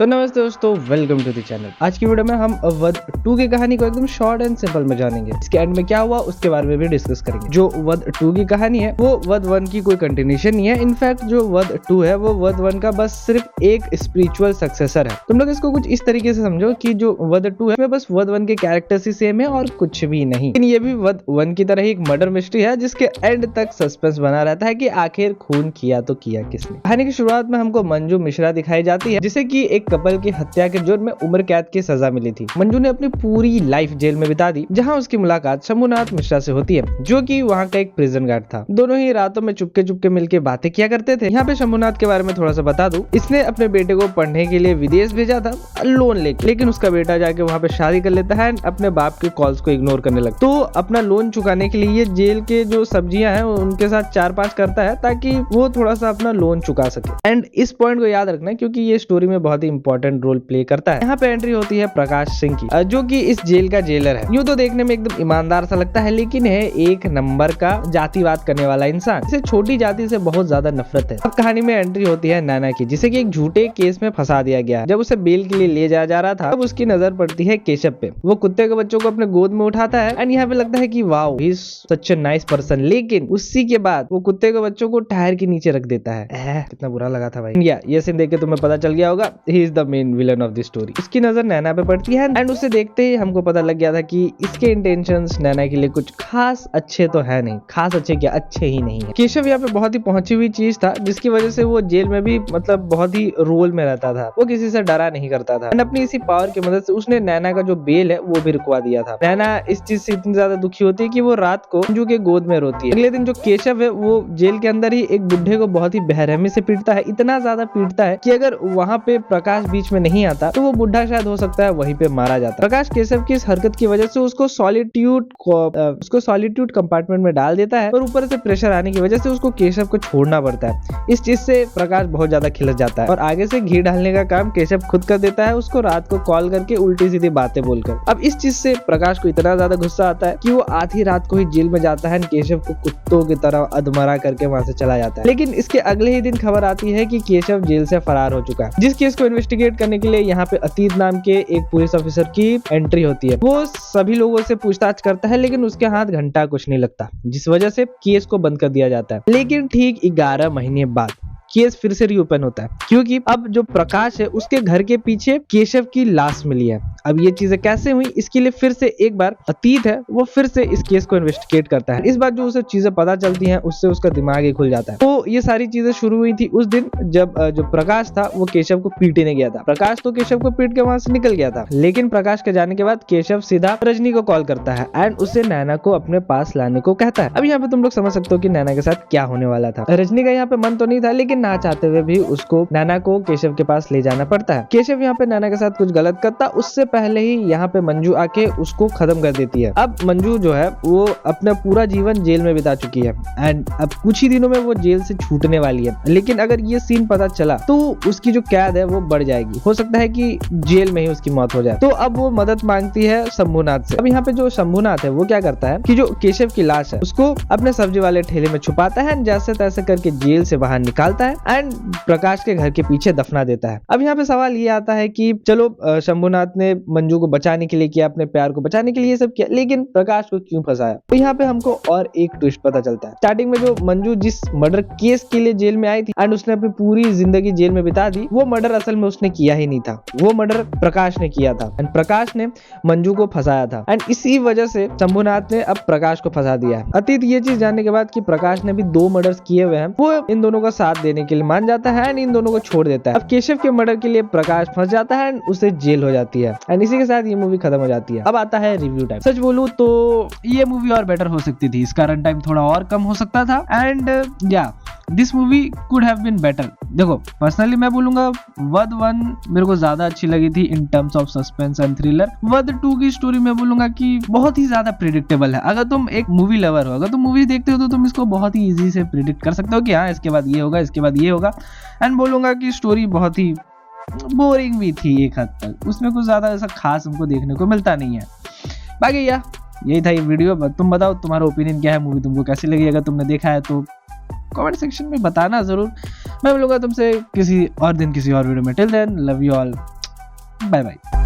तो नमस्ते दोस्तों, वेलकम टू द चैनल। आज की वीडियो में हम वध 2 की कहानी को एकदम शॉर्ट एंड सिंपल में जानेंगे। इसके एंड में क्या हुआ उसके बारे में भी डिस्कस करेंगे। जो वध 2 की कहानी है वो वध 1 की कोई कंटिन्यूशन नहीं है। इनफैक्ट जो वध 2 है वो वध 1 का बस सिर्फ एक स्पिरिचुअल सक्सेसर है। तुम लोग इसको कुछ इस तरीके से समझो कि जो वध 2 है बस वध 1 के कैरेक्टर्स ही सेम है और कुछ भी नहीं। लेकिन ये भी वध 1 की तरह ही एक मर्डर मिस्ट्री है जिसके एंड तक सस्पेंस बना रहता है कि आखिर खून किया तो किया किसने। कहानी की शुरुआत में हमको मंजू मिश्रा दिखाई जाती है जिसे की एक कपल की हत्या के जुर्म में उम्र कैद की सजा मिली थी। मंजू ने अपनी पूरी लाइफ जेल में बिता दी जहां उसकी मुलाकात शंभुनाथ मिश्रा से होती है जो कि वहां का एक प्रिजन गार्ड था। दोनों ही रातों में चुपके चुपके मिलकर बातें किया करते थे। यहाँ पे शंभुनाथ के बारे में थोड़ा सा बता दूं, इसने अपने बेटे को पढ़ने के लिए विदेश भेजा था लोन लेकर, लेकिन उसका बेटा जाके वहाँ पे शादी कर लेता है, अपने बाप के कॉल्स को इग्नोर करने लगता। तो अपना लोन चुकाने के लिए ये जेल के जो सब्जियां हैं उनके साथ 4-5 करता है ताकि वो थोड़ा सा अपना लोन चुका सके। एंड इस पॉइंट को याद रखना क्योंकि ये स्टोरी में बहुत ही इंपॉर्टेंट रोल प्ले करता है। यहाँ पे एंट्री होती है प्रकाश सिंह की जो कि इस जेल का जेलर है। यूँ तो देखने में एकदम ईमानदार सा लगता है लेकिन है एक नंबर का जातिवाद करने वाला इंसान। इसे छोटी जाति से बहुत ज्यादा नफरत है। अब कहानी में एंट्री होती है नैना की जिसे कि एक झूठे केस में फंसा दिया गया है। जब उसे बेल के लिए ले जाया जा रहा था तब उसकी नजर पड़ती है केशव पे। वो कुत्ते के बच्चों को अपने गोद में उठाता है एंड यहाँ पे लगता है कि wow he is such a nice person. लेकिन उसी के बाद वो कुत्ते के बच्चों को टायर के नीचे रख देता है। कितना बुरा लगा था भाई। ये सीन देख के तुम्हें पता चल गया होगा he is the main villain of the story. इसकी नजर नैना पे पड़ती है एंड उसे देखते ही हमको पता लग गया था कि इसके इंटेंशंस नैना के लिए कुछ खास अच्छे तो है नहीं। खास अच्छे क्या, अच्छे ही नहीं है। केशव यहाँ पे बहुत ही पहुंची हुई चीज था जिसकी वजह से वो जेल में भी मतलब बहुत ही रोल में रहता था। वो किसी से डरा नहीं करता था एंड अपनी इसी पावर की मदद से उसने नैना का जो बेल है वो भी रुकवा दिया था। नैना इस चीज से इतनी ज्यादा दुखी होती है कि वो रात को मंजू के गोद में रोती है। अगले दिन जो केशव है वो जेल के अंदर ही एक बुढ़े को बहुत ही बेरहमी से पीटता है। इतना ज्यादा पीटता है कि अगर वहाँ पे प्रकाश बीच में नहीं आता तो वो बुढ़ा शायद हो सकता है वहीं पे मारा जाता। प्रकाश केशव की इस हरकत की वजह से उसको सॉलिट्यूड कंपार्टमेंट में डाल देता है और ऊपर से प्रेशर आने की वजह से उसको केशव को छोड़ना पड़ता है। इस चीज से प्रकाश बहुत ज्यादा खिलस जाता है और आगे से घी डालने का काम केशव खुद कर देता है, उसको रात को कॉल करके उल्टी सीधी बातें बोलकर। अब इस चीज से प्रकाश को इतना ज्यादा गुस्सा आता है कि वो आधी रात को ही जेल में जाता है, केशव को कुत्तों की तरह अधमरा करके वहां से चला जाता है। लेकिन इसके अगले ही दिन खबर आती है कि केशव जेल से फरार हो चुका है। जिस केस को इन्वेस्टिगेट करने के लिए यहाँ पे अतीत नाम के एक पुलिस ऑफिसर की एंट्री होती है। वो सभी लोगों से पूछताछ करता है लेकिन उसके हाथ घंटा कुछ नहीं लगता जिस वजह से केस को बंद कर दिया जाता है। लेकिन ठीक 11 महीने बाद केस फिर से रीओपन होता है क्योंकि अब जो प्रकाश है उसके घर के पीछे केशव की लाश मिली है। अब ये चीजें कैसे हुई इसके लिए फिर से एक बार अतीत है वो फिर से इस केस को इन्वेस्टिगेट करता है। इस बार जो उसे चीजें पता चलती हैं उससे उसका दिमाग ही खुल जाता है। तो ये सारी चीजें शुरू हुई थी उस दिन जब जो प्रकाश था वो केशव को पीटने गया था। प्रकाश तो केशव को पीट के वहां से निकल गया था लेकिन प्रकाश के जाने के बाद केशव सीधा रजनी को कॉल करता है एंड उसे नैना को अपने पास लाने को कहता है। अब यहाँ पे तुम लोग समझ सकते हो कि नैना के साथ क्या होने वाला था। रजनी का यहाँ पे मन तो नहीं था लेकिन ना चाहते हुए भी उसको नैना को केशव के पास ले जाना पड़ता है। केशव यहाँ पे नैना के साथ कुछ गलत करता उससे पहले ही यहाँ पे मंजू आके उसको खत्म कर देती है। अब मंजू जो है वो अपना पूरा जीवन जेल में बिता चुकी है एंड अब कुछ ही दिनों में वो जेल से छूटने वाली है। लेकिन अगर ये सीन पता चला तो उसकी जो कैद है वो बढ़ जाएगी, हो सकता है कि जेल में ही उसकी मौत हो जाए। तो अब वो मदद मांगती है शंभुनाथ से। अब यहाँ पे जो शंभुनाथ है वो क्या करता है कि जो केशव की लाश है उसको अपने सब्जी वाले ठेले में छुपाता है, जैसे तैसे करके जेल से बाहर निकालता है एंड प्रकाश के घर के पीछे दफना देता है। अब यहाँ पे सवाल ये आता है कि चलो शंभुनाथ ने मंजू को बचाने के लिए किया, अपने प्यार को बचाने के लिए सब किया, लेकिन प्रकाश को क्यों फंसाया? तो यहाँ पे हमको और एक ट्विस्ट पता चलता है। स्टार्टिंग में जो मंजू जिस मर्डर केस के लिए जेल में आई थी एंड उसने अपनी पूरी जिंदगी जेल में बिता दी, वो मर्डर असल में उसने किया ही नहीं था। वो मर्डर प्रकाश ने किया था एंड प्रकाश ने मंजू को फंसाया था एंड इसी वजह से शंभुनाथ ने अब प्रकाश को फंसा दिया है। अतीत ये चीज जानने के बाद कि प्रकाश ने भी 2 मर्डर्स किए हुए हैं वो इन दोनों का साथ देने के लिए मान जाता है एंड इन दोनों को छोड़ देता है। अब केशव के मर्डर के लिए प्रकाश फंस जाता है एंड उसे जेल हो जाती है एंड इसी के साथ ये मूवी खत्म हो जाती है। अब आता है रिव्यू टाइम। सच बोलूं तो ये मूवी और बेटर हो सकती थी, इसका रन टाइम थोड़ा और कम हो सकता था and yeah this movie could have been better. देखो पर्सनली मैं बोलूंगा वध 1 मेरे को ज्यादा अच्छी लगी थी in terms of suspense and thriller. वध 2 की स्टोरी मैं बोलूंगा कि बहुत ही ज्यादा प्रिडिक्टेबल है। अगर तुम एक मूवी लवर हो, अगर तुम मूवी देखते हो तो तुम इसको बहुत ही इजी से प्रिडिक्ट कर सकते हो कि हाँ इसके बाद ये होगा, इसके बाद ये होगा। एंड बोलूंगा कि स्टोरी बहुत ही बोरिंग भी थी एक हद तक, उसमें कुछ ज्यादा ऐसा खास हमको देखने को मिलता नहीं है। बाकी यही था ये वीडियो। तुम बताओ तुम्हारा ओपिनियन क्या है, मूवी तुमको कैसी लगी? अगर तुमने देखा है तो कमेंट सेक्शन में बताना जरूर। मैं मिलूंगा तुमसे किसी और दिन किसी और वीडियो में। Till then love you all, bye bye.